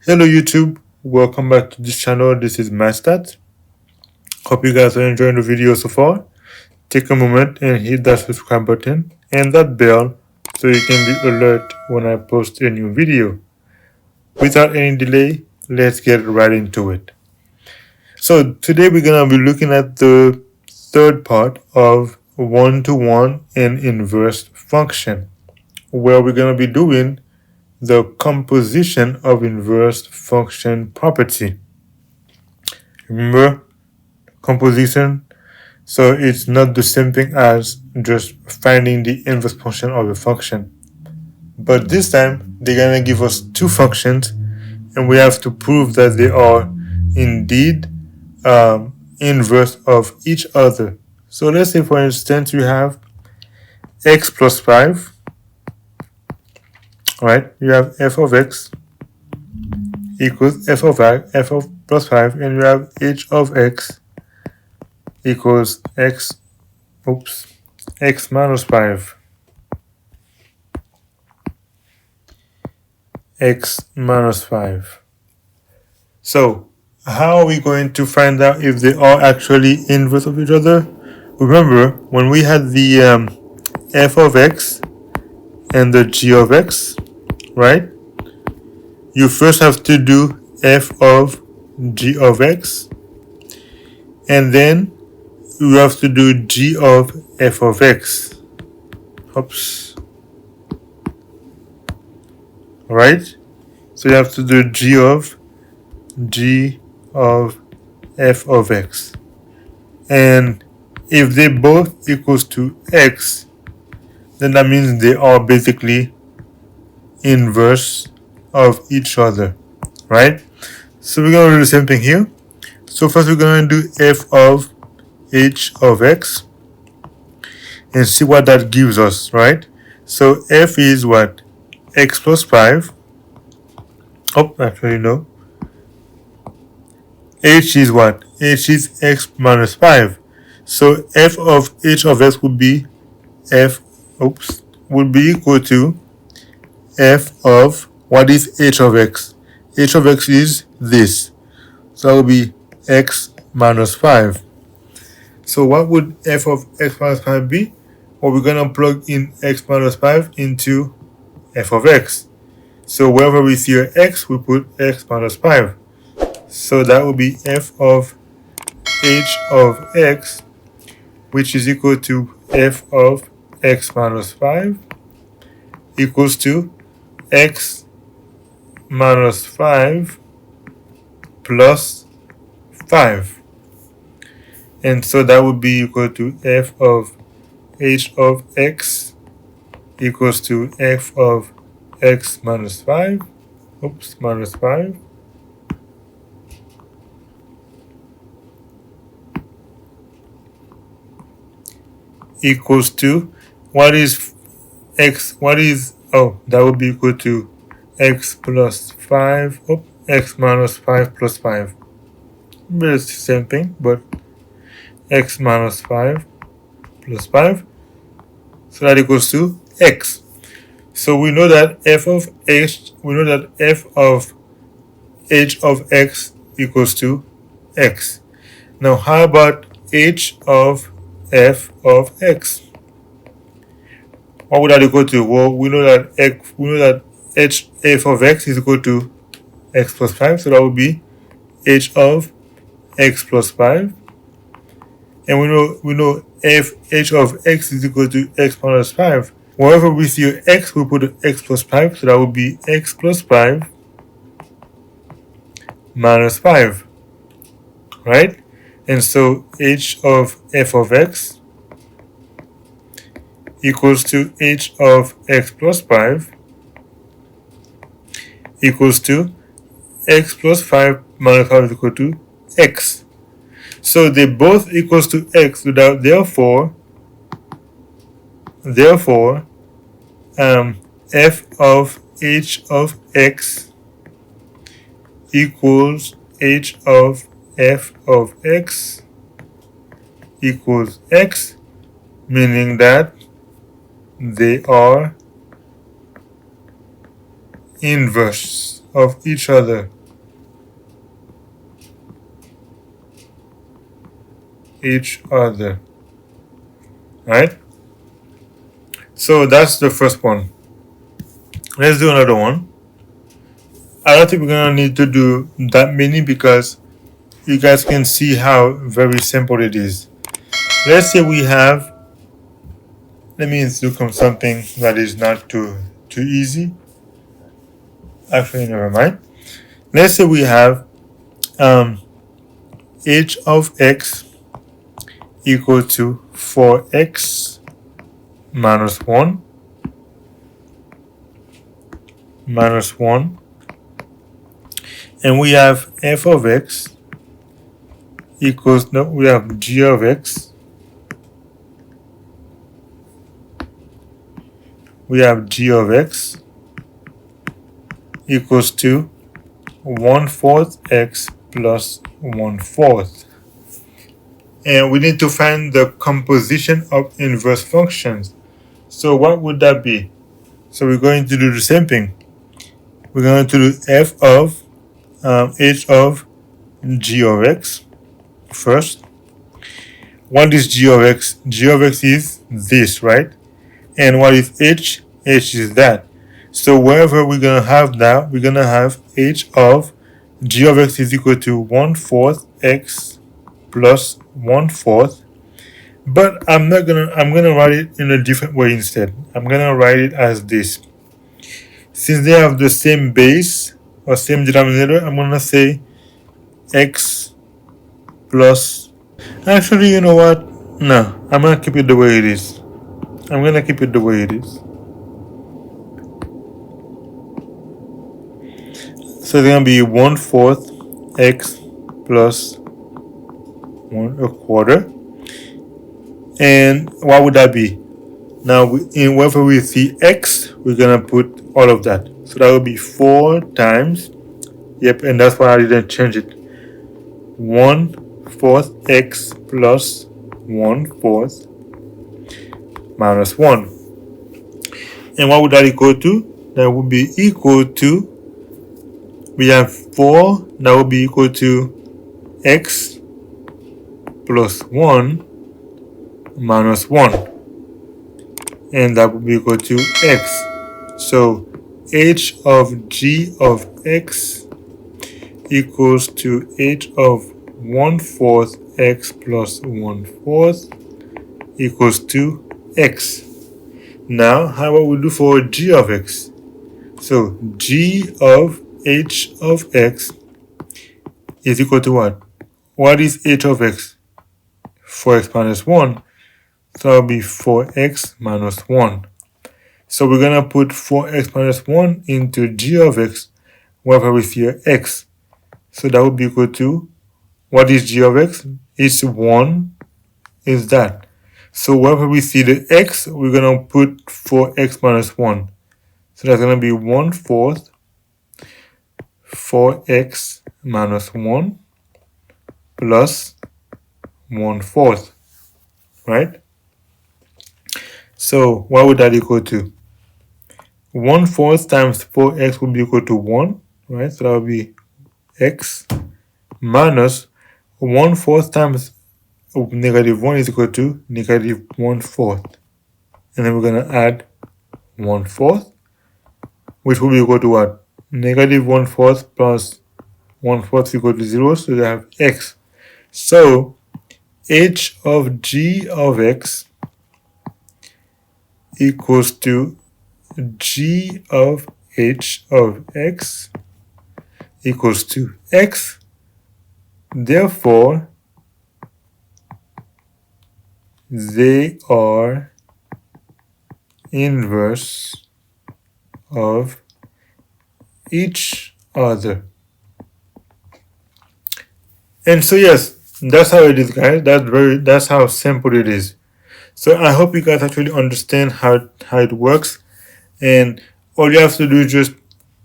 Hello YouTube, welcome back to this channel. This is Mastat. Hope you guys are enjoying the video so far. Take a moment and hit that subscribe button and that bell so you can be alert when I post a new video. Without any delay, let's get right into it. So today we're gonna be looking at the third part of one-to-one and inverse function, where we're gonna be doing the composition of inverse function property. Remember composition? So it's not the same thing as just finding the inverse function of a function. But this time they're gonna give us two functions and we have to prove that they are indeed inverse of each other. So let's say for instance you have x plus 5, right? You have f of x equals f of plus 5, and you have h of x equals x minus 5. X minus 5. So how are we going to find out if they are actually inverse of each other? Remember when we had the f of x and the g of x, right? You first have to do f of g of x, and then you have to do g of f of x. Right? So you have to do g of f of x. And if they both equals to x, then that means they are basically inverse of each other, right? So we're going to do the same thing here. So first we're going to do f of h of x and see what that gives us, right? So f is what? X plus 5. Oh, actually no. H is what? H is x minus 5. So f of h of x would be would be equal to f of, what is h of x? H of x is this. So that would be x minus 5. So what would f of x minus 5 be? Well, we're going to plug in x minus 5 into f of x. So wherever we see an x, we put x minus 5. So that would be f of h of x, which is equal to f of x minus 5 equals to x minus 5 plus 5. And so that would be equal to f of h of x equals to f of x minus 5, minus 5, equals to, what is x, that would be equal to x plus 5, x minus 5 plus 5. But it's the same thing, but x minus 5 plus 5. So that equals to x. So we know that f of h of x equals to x. Now how about h of f of x? What would that equal to? Well, we know that f of x is equal to x plus 5, so that would be h of x plus 5. And we know h of x is equal to x minus 5. Wherever we see x, we put x plus 5, so that would be x plus 5 minus 5, right? And so h of f of x equals to h of x plus 5 equals to x plus 5 minus 5 is equal to x. So they both equals to x, so that therefore f of h of x equals h of f of x equals x, meaning that they are inverse. of each other. Right? So that's the first one. Let's do another one. I don't think we're gonna need to do that many because you guys can see how very simple it is. Let's say we have, let me do something that is not too easy. Actually, never mind. Let's say we have h of x equal to 4x minus 1 minus 1, and we have f of x equals, no, we have g of x, equals to 1/4 x plus 1/4. And we need to find the composition of inverse functions. So what would that be? So we're going to do the same thing. We're going to do f of h of g of x first. What is g of x? G of x is this, right? And what is h? H is that. So wherever we're going to have that, we're going to have h of g of x is equal to 1/4 x plus 1/4. But I'm gonna write it in a different way instead. I'm gonna write it as this. Since they have the same base or same denominator, I'm gonna say x plus, actually, you know what? No, I'm gonna keep it the way it is. So it's gonna be 1/4 x plus 1/4. And what would that be? Now, wherever we see x, we're gonna put all of that. So that would be 4 times, yep, and that's why I didn't change it. 1/4 x plus 1/4 minus 1. And what would that equal to? That would be equal to, we have 4, that would be equal to x plus 1 minus 1. And that would be equal to x. So h of g of x equals to h of 1/4 x plus 1/4 equals to x. Now, how about we do for g of x? So g of h of x is equal to what? What is h of x? 4x minus 1. So that'll be 4x minus 1. So we're going to put 4x minus 1 into g of x wherever we see a x. So that would be equal to, what is g of x? It's 1 is that. So wherever we see the x, we're going to put 4x minus 1. So that's going to be 1/4 4x minus 1 plus 1/4, right? So what would that equal to? 1/4 times 4x will be equal to 1, right? So that would be x minus 1/4 times -1 is equal to -1/4. And then we're going to add 1/4, which will be equal to what? -1/4 plus 1/4 is equal to 0, so we have x. So h of g of x equals to g of h of x equals to x. Therefore, they are inverse of each other. And so yes, that's how it is, guys. That's how simple it is. So I hope you guys actually understand how it works. And all you have to do is just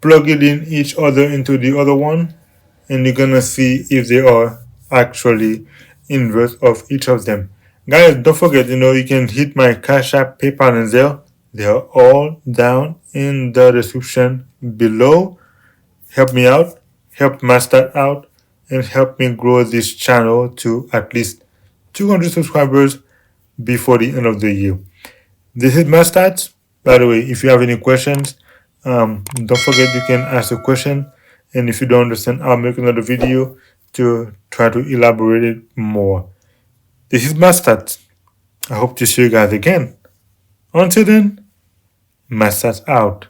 plug it in each other into the other one, and you're gonna see if they are actually inverse of each of them. Guys, don't forget, you can hit my Cash App, PayPal, and Zelle. They are all down in the description below. help me out, help Master out, and help me grow this channel to at least 200 subscribers before the end of the year. This is Master. By the way, if you have any questions, don't forget you can ask a question. And if you don't understand, I'll make another video to try to elaborate it more. This is Master. I hope to see you guys again. Until then, Master out.